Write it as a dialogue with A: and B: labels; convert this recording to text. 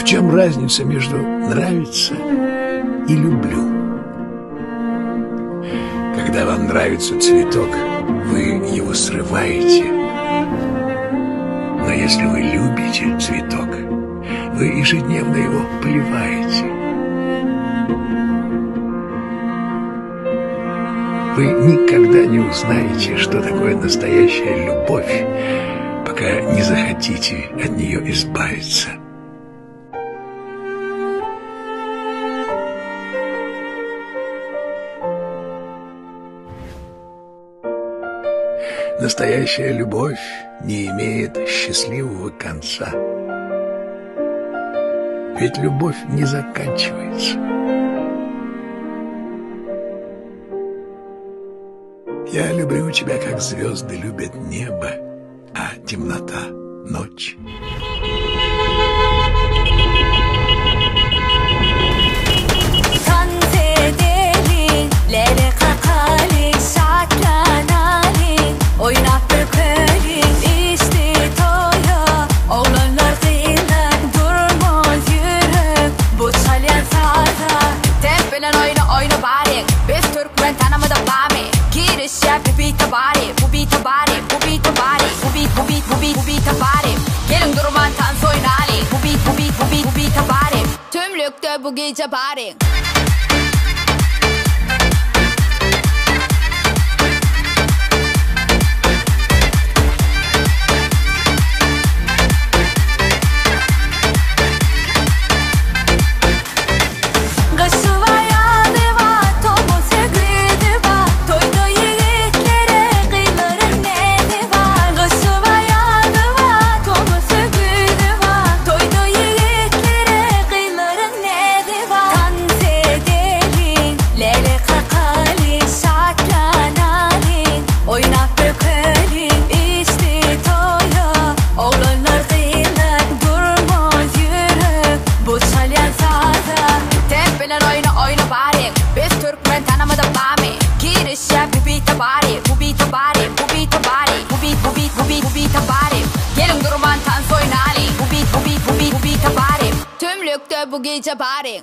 A: чем разница между нравится и люблю? Когда вам нравится цветок, вы его срываете. Но если вы любите цветок, вы ежедневно его поливаете. Вы никогда не узнаете, что такое настоящая любовь, пока не захотите от нее избавиться. Настоящая любовь не имеет счастливого конца. Ведь любовь не заканчивается. Я люблю тебя, как звезды любят небо, а темнота — ночь.
B: Tümlükte bu gece bari. Gelin durman tanz oynali. Bu beat bu gece bari.